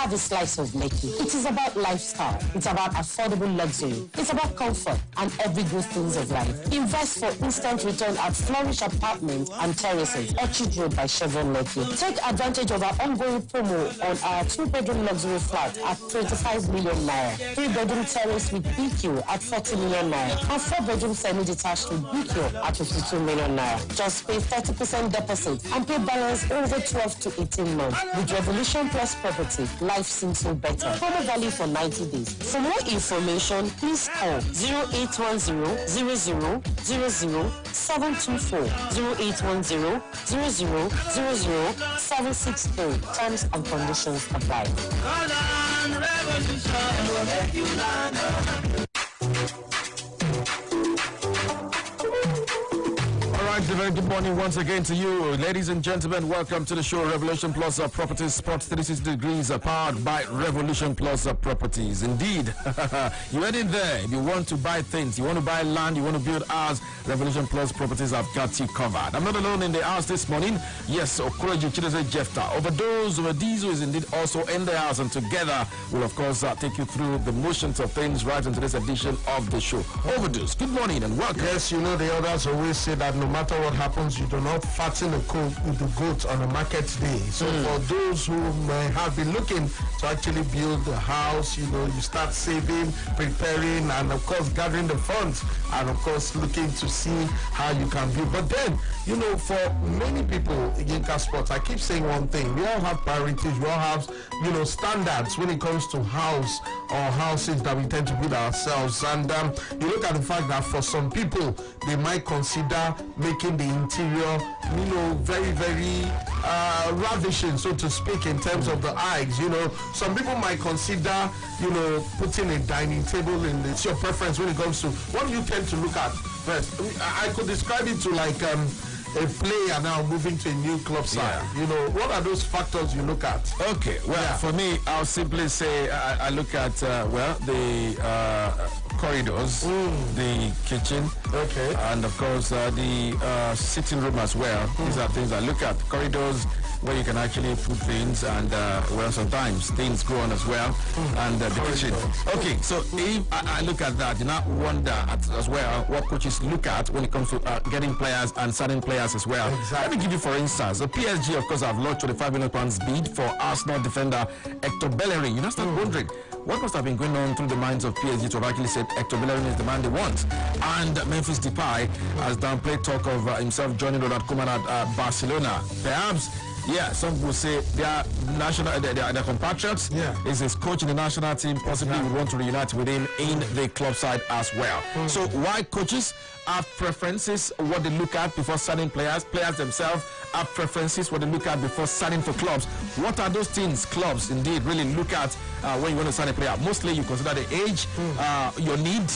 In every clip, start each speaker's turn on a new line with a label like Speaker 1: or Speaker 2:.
Speaker 1: have a slice of Lekki. It is about lifestyle. It's about affordable luxury. It's about comfort and every good things of life. Invest for instant return at Flourish Apartments and Terraces, Orchard Road by Chevron Lekki. Take advantage of our ongoing promo on our 2-bedroom luxury flat at 25 million naira, 3-bedroom terrace with BQ at 40 million naira, and 4-bedroom semi-detached with BQ at 52 million naira. Just pay 30% deposit and pay balance over 12 to 18 months. With Revolution Plus Property, life seems so better. Promo value for 90 days. For more information, please call 0810 00 724 0810 00 763. Terms and conditions apply.
Speaker 2: Very good morning once again to you, ladies and gentlemen. Welcome to the show, Revolution Plus Properties, Sports 360 degrees, powered by Revolution Plus Properties. Indeed, you heard it there. If you want to buy things, you want to buy land, you want to build ours, Revolution Plus Properties have got you covered. I'm not alone in the house this morning. Yes, Okoroji Chideze Jefta. Overdose, Diesel is indeed also in the house, and together we'll of course take you through the motions of things right into this edition of the show. Overdose, good morning and welcome.
Speaker 3: Yes, you know the others always say that no matter what happens, you do not fatten a coat with the goat on a market day. So for those who may have been looking to actually build a house, you know, you start saving, preparing, and of course gathering the funds, and of course looking to see how you can build. But then, you know, for many people in Yinka Sports, I keep saying one thing: we all have priorities, we all have, you know, standards when it comes to house or houses that we tend to build ourselves. And you look at the fact that for some people, they might consider making the interior, you know, very, very ravishing, so to speak, in terms of the eyes. You know, some people might consider, you know, putting a dining table in. It's your preference when it comes to what do you tend to look at first. I could describe it to like a player now moving to a new club side. You know, what are those factors you look at?
Speaker 2: Okay, well, for me, I'll simply say I look at the corridors, the kitchen, and of course the sitting room as well. These are things I look at. Corridors where you can actually put things, and well, sometimes things go on as well, and the kitchen. Okay, so if I look at that, you now wonder as well what coaches look at when it comes to getting players and signing players as well. Let me give you, for instance, the PSG, of course, have launched £25 million bid for Arsenal defender Hector Bellerin. You now start wondering, what must have been going on through the minds of PSG to have actually said Hector Bellerin is the man they want? And Memphis Depay has downplayed talk of himself joining Ronald Koeman at Barcelona. Perhaps, yeah, some will say they are national, their compatriots. Is his coach in the national team, possibly would want to reunite with him in the club side as well. So why coaches have preferences, what they look at before signing players? Players themselves have preferences, what they look at before signing for clubs. What are those things clubs indeed really look at when you want to sign a player? Mostly you consider the age, your need,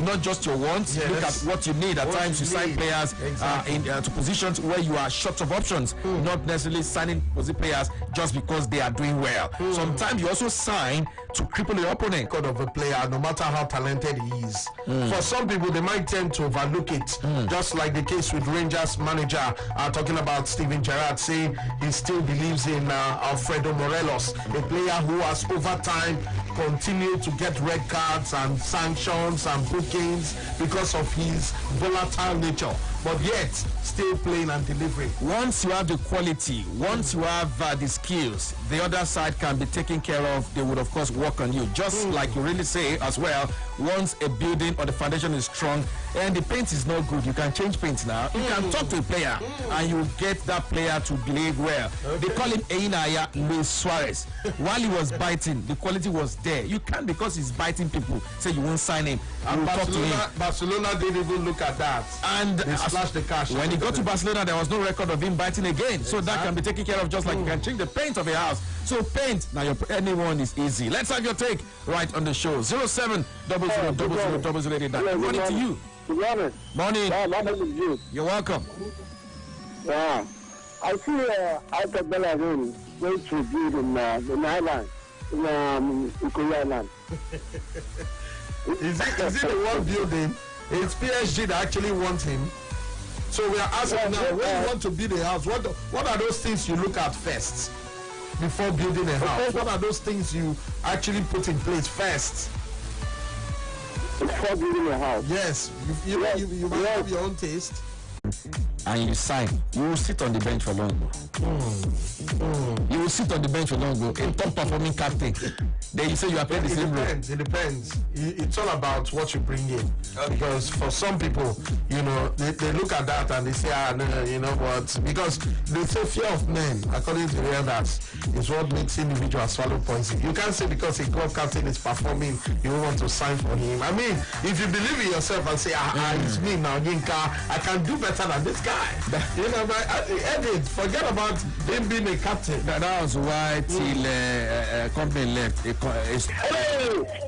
Speaker 2: not just your wants. Look at what you need. At times you sign players to positions where you are short of options, not necessarily signing players just because they are doing well. Sometimes you also sign to cripple your opponent.
Speaker 3: Of a player, no matter how talented he is. For some people, they might tend to overlook it, just like the case with Rangers manager talking about Steven Gerrard, saying he still believes in Alfredo Morelos, a player who has over time continued to get red cards and sanctions and bookings because of his volatile nature, but yet still playing and delivering.
Speaker 2: Once you have the quality, once you have the skills, the other side can be taken care of. They would of course work on you, just like you really say as well. Once a building or the foundation is strong and the paint is not good, you can change paint now. You can talk to a player and you get that player to behave well. They call him Einaya Luis Suarez. While he was biting, the quality was there. You can't, because he's biting people, say you won't sign him.
Speaker 3: And Barcelona didn't even look at that.
Speaker 2: And
Speaker 3: they slashed the cash.
Speaker 2: When he got to Barcelona, there was no record of him biting again. So that can be taken care of, just like you can change the paint of a house. So paint, now anyone is easy. Let's have your take right on the show. 07 00 Good morning to you.
Speaker 4: Good morning.
Speaker 2: Morning.
Speaker 4: My name is you.
Speaker 2: You're welcome.
Speaker 4: Yeah. I see Hector Bellerin going to build in Ireland, in Korea Island.
Speaker 3: Is it the one building? It's PSG that actually want him. So we are asking now, when you want to build a house, what are those things you look at first? before building a house? What are those things you actually put in place first?
Speaker 4: Before building a house.
Speaker 3: Yes, you might have your own taste.
Speaker 2: And you sign, you will sit on the bench for long. You will sit on the bench for long. A top performing captain. Then you say you are playing the same role.
Speaker 3: It depends. It's all about what you bring in. Because for some people, you know, they look at that and they say, no, you know what? Because they say fear of men, according to the elders, is what makes individuals swallow poison. You can't say because a club captain is performing, you want to sign for him. I mean, if you believe in yourself and say, it's me now, Yinka, I can do better than this guy. You know, but Edith, forget about him being a captain.
Speaker 2: That was why till company left.
Speaker 4: Hey,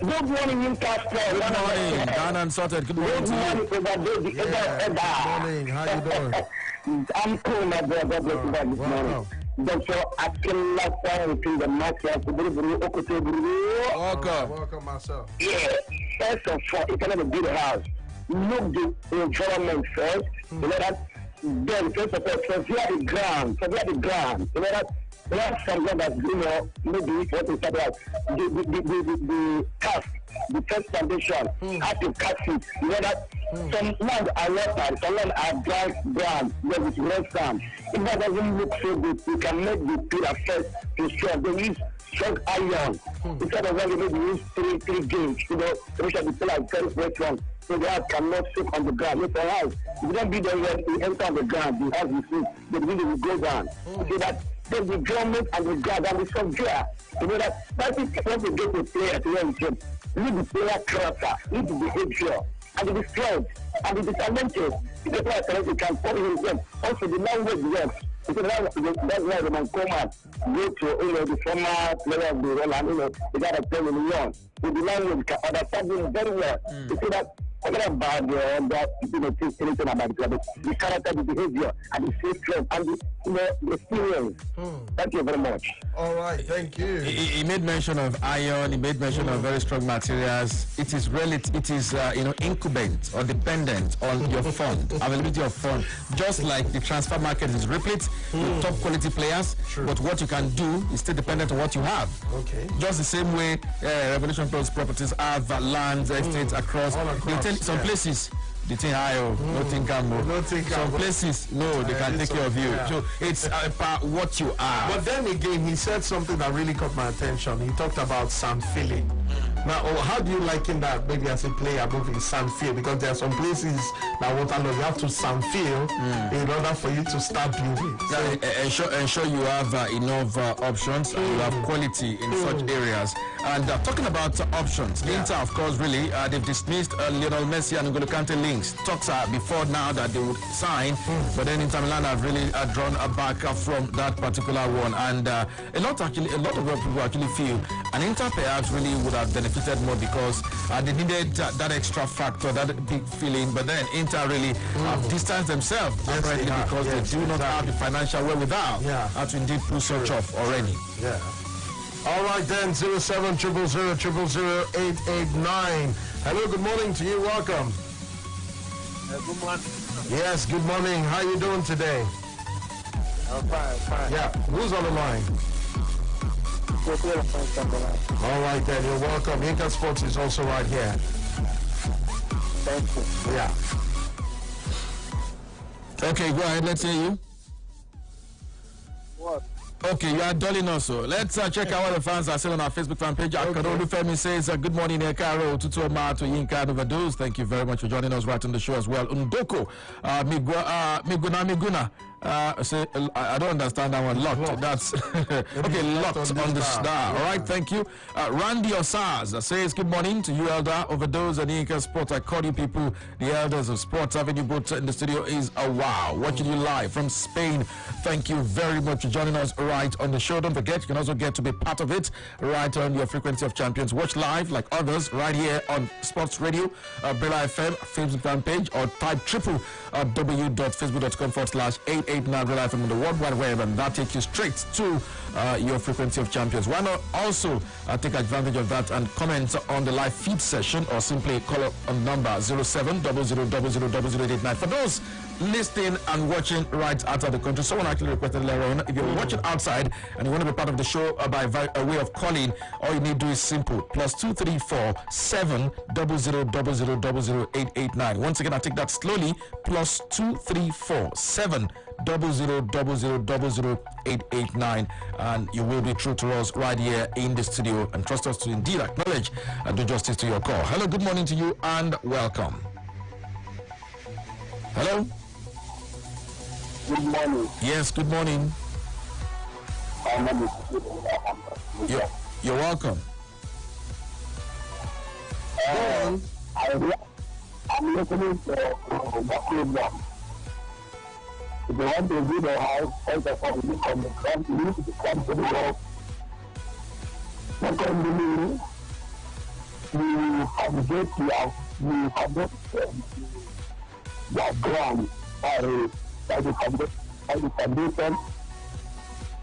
Speaker 4: good morning, Yinka.
Speaker 2: Good morning, Dan and Sorted. Good morning to you.
Speaker 3: Good morning, how you doing?
Speaker 4: I'm cool, my brother. God bless you this morning. Dr. Akinlasa in the master.
Speaker 3: Welcome, myself.
Speaker 4: Yeah, first of all, you cannot build a house. Look the environment first. You know that. Then first of all, severe the ground. You know that. There are some that you know maybe what is that the cast, the first foundation, how to cast it. You know that some land are water, some land are dry ground, there is red sand. If that doesn't look so good, you can make the pillar first to strong. They use strong iron instead of when you maybe use three gauge. You know, to make sure the pillar is very strong. So the house cannot soak on the ground. If the house, if you don't build them where you enter on the ground, the house will soak, the building will go down. So that then the government and the ground and the subject. You know that is when you get a player to where you should lead the player character, lead the behavior, and the strength, and the disadvantages. If the player can follow himself. Also the language works. Because that's why the man come out, go to the former player of the Roland, the guy that played in Lyon. With the language can understand him very well. You see that forget about that anything about the club, the character, the behavior, and the strength, and the experience. Thank you very much.
Speaker 3: All right, thank you.
Speaker 2: He made mention of iron. He made mention of very strong materials. It is incumbent or dependent on your fund, availability of fund. Just like the transfer market is replete with top quality players, but what you can do is still dependent on what you have.
Speaker 3: Okay.
Speaker 2: Just the same way Revolution Plus properties have lands, estates across. Some places. The thing high, nothing can move. Some places, no, they can take care of you. Yeah. So it's about what you are.
Speaker 3: But then again, he said something that really caught my attention. He talked about sand filling. Now, how do you liken that maybe as a player moving sand field? Because there are some places that you have to sand field in order for you to start building.
Speaker 2: So, ensure you have enough options and you have quality in such areas. And talking about options, Inter, of course, really, they've dismissed Lionel Messi and N'Golo Kante links. Talks before now that they would sign, but then Inter Milan have really drawn back from that particular one. And a lot of people actually feel, and Inter perhaps really would have benefited more because they needed that extra factor, that big feeling. But then Inter really have distanced themselves apparently because they do not have the financial wherewithal to indeed pull such off already.
Speaker 3: Yeah. All right then, 0700000889. Hello, good morning to you. Welcome.
Speaker 4: Good morning.
Speaker 3: Yes, good morning. How you doing today?
Speaker 4: I'm fine.
Speaker 3: Yeah, who's on the line? All right then, you're welcome. Yinka Sports is also right here.
Speaker 4: Thank you.
Speaker 3: Yeah.
Speaker 2: Okay, go ahead. Let's hear you.
Speaker 4: What?
Speaker 2: Okay, you are dulling also. Let's check out what the fans are saying on our Facebook fan page. Akarolu Femi says, good morning, Ekaro, Tutoma to Yinka Overdose. Thank you very much for joining us right on the show as well. Ndoko, Miguna. Say, I don't understand that one. Lot. That's okay. Lot on the star. All right. Thank you. Randy Osaz says, good morning to you, Elder Overdose and Yinka Sports. I call you people the elders of Sports Avenue. Both in the studio is a wow. Watching you live from Spain. Thank you very much for joining us right on the show. Don't forget, you can also get to be part of it right on your Frequency of Champions. Watch live like others right here on Sports Radio, Bella FM Facebook fan page, or type www.facebook.com/88 889 Real FM on the World Wide Web, and that takes you straight to your frequency of champions. Why not also take advantage of that and comment on the live feed session, or simply call up on number 0700000089. For those listening and watching right outside the country, someone actually requested later on, if you're watching outside and you want to be part of the show by way of calling, all you need to do is simple, +234 700000889. Once again, I'll take that slowly, +234 700000889, and you will be true to us right here in the studio, and trust us to indeed acknowledge and do justice to your call. Hello, good morning to you and welcome. Hello.
Speaker 4: Good morning.
Speaker 2: Yes, good morning. You're welcome.
Speaker 4: I'm listening to the program. If you want to build a house, first of all, you need to come to the world. Secondly, you forget your ground by the foundation.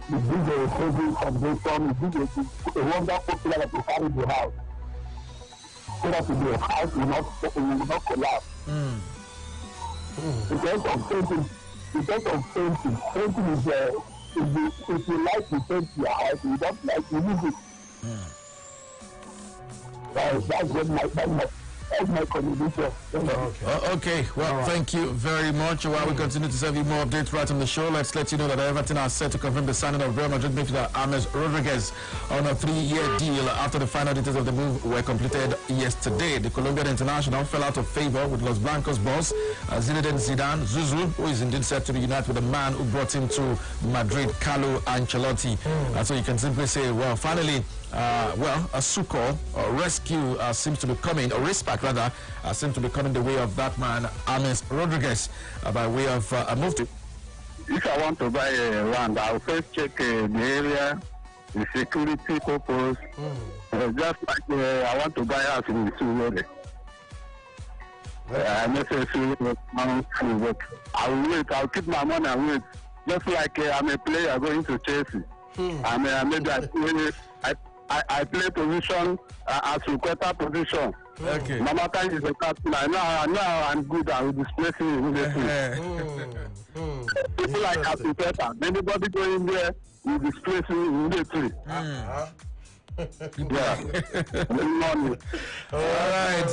Speaker 4: The bigger foundation, a wonderful pillar that you carry the house. So that the house will not collapse. Because of painting, painting is if you like to paint your house, you don't like to use it. That's my contribution.
Speaker 2: Okay, well, right. Thank you very much. While we continue to serve you more updates right on the show, let's let you know that Everton are set to confirm the signing of Real Madrid midfielder James Rodriguez on a 3-year deal after the final details of the move were completed yesterday. The Colombian international fell out of favor with Los Blancos boss Zinedine Zidane, Zuzou, who is indeed set to reunite with the man who brought him to Madrid, Carlo Ancelotti. And so you can simply say, well, finally, a succor or rescue seems to be coming, or respect rather, seems to be coming the way of that man, James Rodriguez, by way of a move to.
Speaker 4: If I want to buy a land, I'll first check the area, the security purpose. Just like I want to buy a house in Surulere. I'm not saying but I'll wait. I'll keep my money and wait. Just like I'm a player going to Chelsea. I play position as a quarter position.
Speaker 2: Okay.
Speaker 4: No matter is a captain. I know I'm good. I will displace him immediately. People like Captain, anybody going there will displace him immediately. Yeah.
Speaker 2: All right.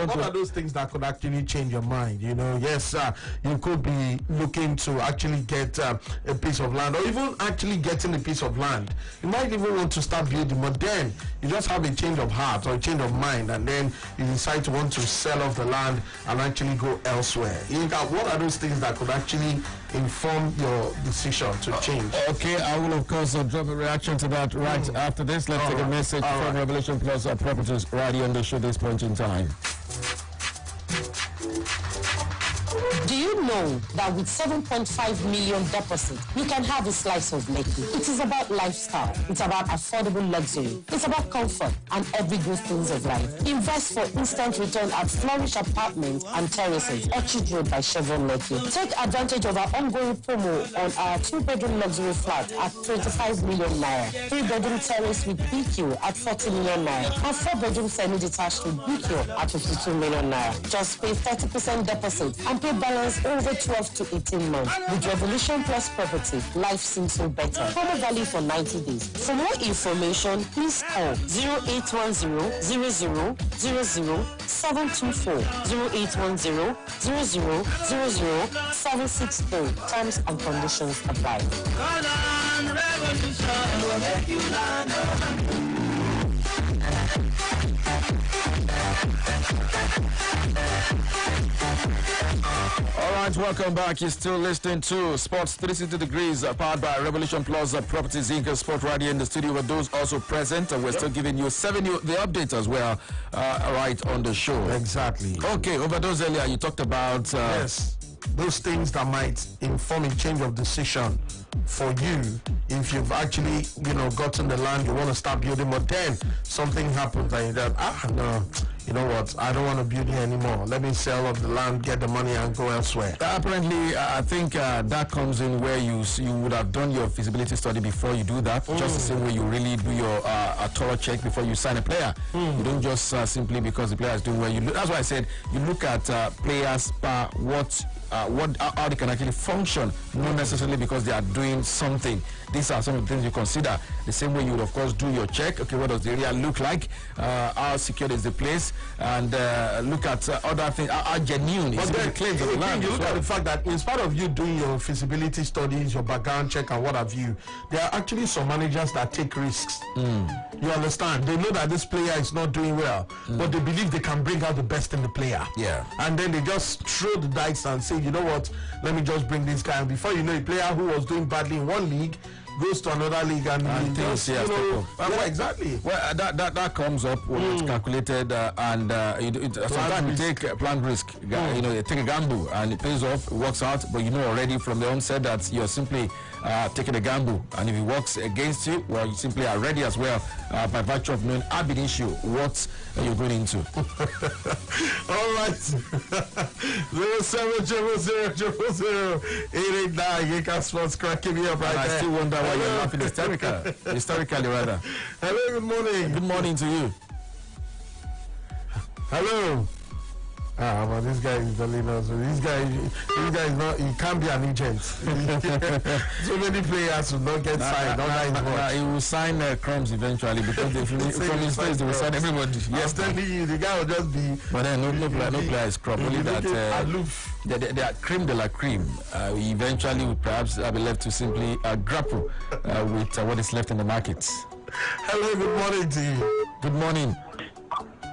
Speaker 3: What are those things that could actually change your mind? You know, yes, you could be looking to actually get a piece of land, or even actually getting a piece of land. You might even want to start building, but then you just have a change of heart or a change of mind, and then you decide to want to sell off the land and actually go elsewhere. What are those things that could actually inform your decision to change?
Speaker 2: Okay, I will of course drop a reaction to that right after this. Let's take a message from Revelation Plus Properties right here on the show this point in time.
Speaker 1: Do you know that with 7.5 million deposit, you can have a slice of Lekki? It is about lifestyle. It's about affordable luxury. It's about comfort and every good things of life. Invest for instant return at Flourish Apartments and Terraces, Orchard Road by Chevron Lekki. Take advantage of our ongoing promo on our 2-bedroom luxury flat at 25 million naira, 3-bedroom terrace with BQ at 40 million naira, and 4-bedroom semi-detached with BQ at 52 million naira. Just pay 30% deposit and pay balance over 12 to 18 months. With Revolution Plus Property, life seems so better. Promo value for 90 days. For more information, please call 0810 00 724 0810 00 764. Terms and conditions apply.
Speaker 2: All right, welcome back. You're still listening to Sports 360 Degrees, powered by Revolution Plus Properties Inc. Sport Radio in the studio with those also present. And we're still giving you the updates as well, right on the show.
Speaker 3: Exactly.
Speaker 2: Okay, over those earlier, you talked about...
Speaker 3: yes, those things that might inform a change of decision for you if you've actually, gotten the land, you want to start building, but then something happens and you're no, you know what, I don't want to build here anymore. Let me sell off the land, get the money, and go elsewhere.
Speaker 2: Apparently, I think that comes in where you would have done your feasibility study before you do that. Just the same way you really do your a thorough check before you sign a player. You don't just simply because the player is doing well. That's why I said you look at players per how they can actually function, not necessarily because they are doing something. These are some of the things you consider. The same way you would, of course, do your check. Okay, what does the area look like? How secure is the place? And look at other things. How genuine is the claims of the land?
Speaker 3: You look at the fact that in spite of you doing your feasibility studies, your background check, and what have you, there are actually some managers that take risks. You understand? They know that this player is not doing well, but they believe they can bring out the best in the player.
Speaker 2: Yeah.
Speaker 3: And then they just throw the dice and say, you know what, let me just bring this guy. And before you know, a player who was doing badly in one league goes to another league and just, exactly.
Speaker 2: Well, that comes up when it's calculated and sometimes you take planned risk. You know, you take a gamble and it pays off, it works out, but you know already from the onset that you're simply taking a gamble, and if it works against you, well, you simply are ready as well by virtue of knowing ab initio what you're going into.
Speaker 3: All right. 070000889 Yinka Sports cracking me up right
Speaker 2: I
Speaker 3: there.
Speaker 2: still wonder why you're laughing hysterically rather.
Speaker 3: Hello, good morning.
Speaker 2: Good morning to you.
Speaker 3: Hello. But this guy is the leader. So this guy is not. He can't be an agent. So many players will not get signed.
Speaker 2: He will sign Crumbs eventually because from his face they will sign everybody.
Speaker 3: Yes, telling you, the guy will just be.
Speaker 2: But then no player is Crumb. Only that they are cream de la cream. We eventually would perhaps be left to simply grapple with what is left in the market.
Speaker 3: Hello, good morning to you.
Speaker 2: Good morning.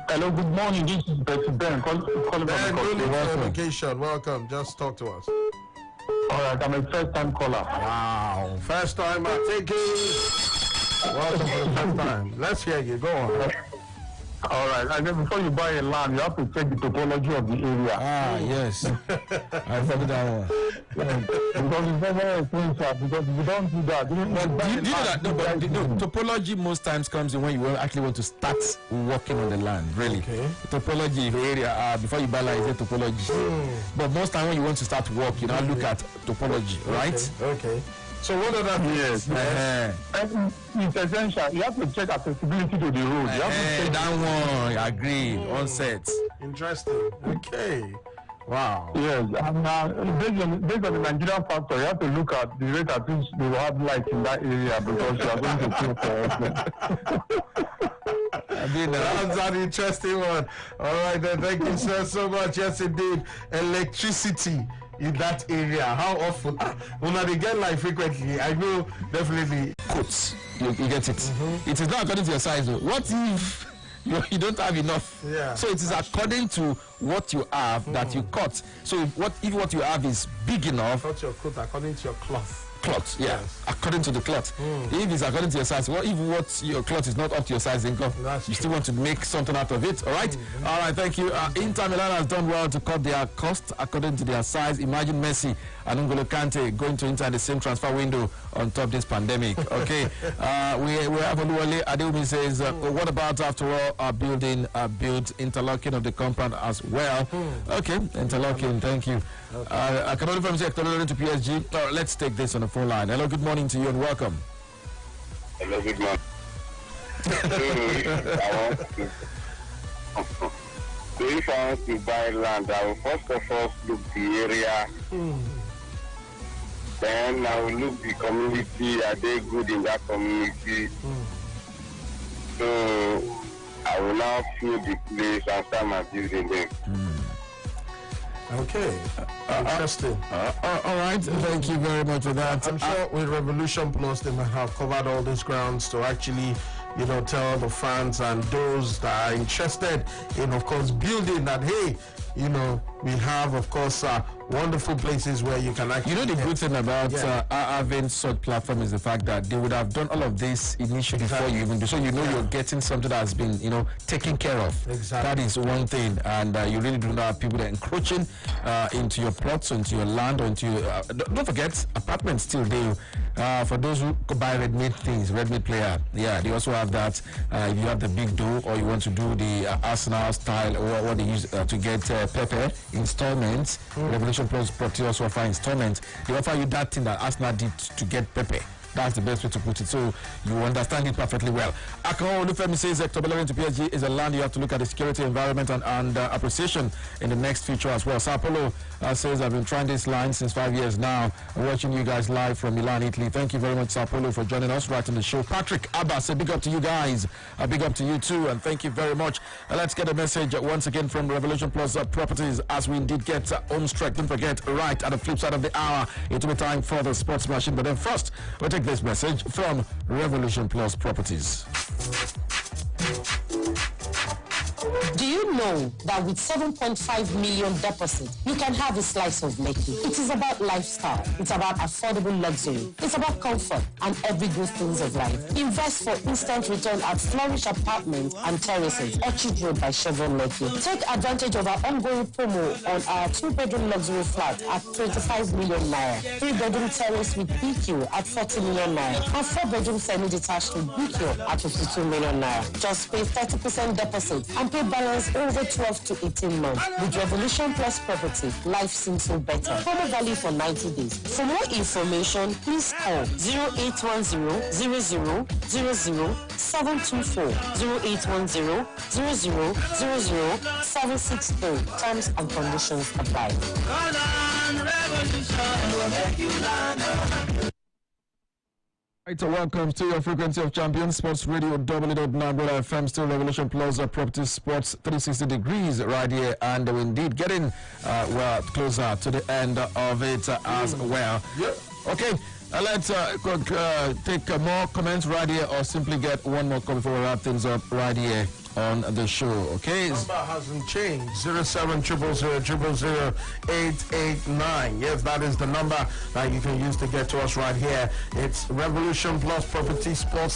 Speaker 5: Hello, good morning. This is Betty Ben. Calling from
Speaker 3: Welcome. Welcome. Just talk to us.
Speaker 5: All right, I'm a first-time caller.
Speaker 3: Wow. First time I take it. Welcome for the first time. Let's hear you. Go on.
Speaker 5: All right, and then before you buy a land, you have to check the topology of the area.
Speaker 2: Yes. I remember that one.
Speaker 5: Because it's very expensive. Because if you don't do that,
Speaker 2: do you know that? No, but topology most times comes in when you actually want to start working on the land. Really.
Speaker 3: Okay.
Speaker 2: Topology of the area before you buy land is a topology. But most time when you want to start work, you now look at topology, right?
Speaker 3: Okay. So what are that?
Speaker 5: Yes. It's essential. You have to check accessibility to the road. You have to check
Speaker 2: that one. I agree. On set.
Speaker 3: Interesting. Okay. Wow.
Speaker 5: Yes. And based on the Nigerian factor, you have to look at the rate at which they will have light in that area because you are going to pay for it.
Speaker 3: That's an interesting one. All right, then. Thank you so much. Yes, indeed. Electricity in that area. How often? When they get light frequently, I know definitely.
Speaker 2: Quotes. You get it. It is not according to your size. Though. What if you don't have enough?
Speaker 3: Yeah.
Speaker 2: So it is according to what you have that you cut. So if what you have is big enough.
Speaker 3: Cut your coat according to your cloth.
Speaker 2: Cloth, yeah, yes. According to the cloth. If it's according to your size, well, if what your cloth is not up to your size income, you still want to make something out of it, all right? All right, thank you. Inter Milan has done well to cut their cost according to their size. Imagine Messi and N'Golo Kante going to Inter in the same transfer window on top of this pandemic, okay? We have Oluwale Adewumi says, what about after all built interlocking of the compound as well? Okay, interlocking, thank you. I can only from say to PSG. Let's take this on the phone line. Hello, good morning to you and welcome.
Speaker 4: Hello, good morning. If I want to buy land, I will first of all look the area. Then I will look the community. Are they good in that community? So I will now fill the place and start my building there.
Speaker 3: Okay. Interesting.
Speaker 2: All right. Thank you very much for that.
Speaker 3: I'm sure with Revolution Plus, they might have covered all these grounds to actually, tell the fans and those that are interested in, of course, building that, hey, We have, of course, wonderful places where you can actually...
Speaker 2: You know, the good thing about having such platform is the fact that they would have done all of this initially before you even do. So you know you're getting something that has been, taken care of.
Speaker 3: Exactly.
Speaker 2: That is one thing. And you really do not have people that are encroaching into your plots, or into your land, or into your... don't forget, apartments still do. For those who buy ready-made things, ready-made player, they also have that. If you have the big dough, or you want to do the Arsenal style, or what they use to get Pepe installments, Revolution Plus Property also offer installments. They offer you that thing that Arsenal did to get Pepe. That's the best way to put it, so you understand it perfectly well. Akon Olufemi says Hector Bellerin to PSG is a land you have to look at the security environment and appreciation in the next future as well. Sao Paulo says I've been trying this line since 5 years now. I'm watching you guys live from Milan, Italy. Thank you very much, Sao Paulo, for joining us right on the show. Patrick Abbas, a big up to you guys. A big up to you too, and thank you very much. Let's get a message once again from Revolution Plus Properties as we indeed get home stretch. Don't forget, right at the flip side of the hour, it will be time for the sports machine. But then first, we'll take this message from Revolution Plus Properties.
Speaker 1: Do you know that with 7.5 million deposit, you can have a slice of Lekki? It is about lifestyle. It's about affordable luxury. It's about comfort and every good things of life. Invest for instant return at Flourish Apartments and Terraces, Orchard Road by Chevron Lekki. Take advantage of our ongoing promo on our 2-bedroom luxury flat at 25 million naira, 3-bedroom terrace with BQ at 40 million naira, and 4-bedroom semi-detached with BQ at 52 million naira. Just pay 30% deposit and pay balance over 12 to 18 months. With Revolution Plus Property, life seems so better. Promo value for 90 days. For more information, please call 0810 00 724 0810 00 763. Terms and conditions apply.
Speaker 2: Right, so welcome to your Frequency of Champions Sports Radio, W.9 FM, still Revolution Plus Property Sports 360 degrees right here, and we're indeed getting closer to the end of it as well.
Speaker 3: Yep.
Speaker 2: Okay, let's take more comments right here, or simply get one more comment before we wrap things up right here on the show. Okay,
Speaker 3: number hasn't changed. 0700000889. Yes, that is the number that you can use to get to us right here. It's Revolution Plus Property Sports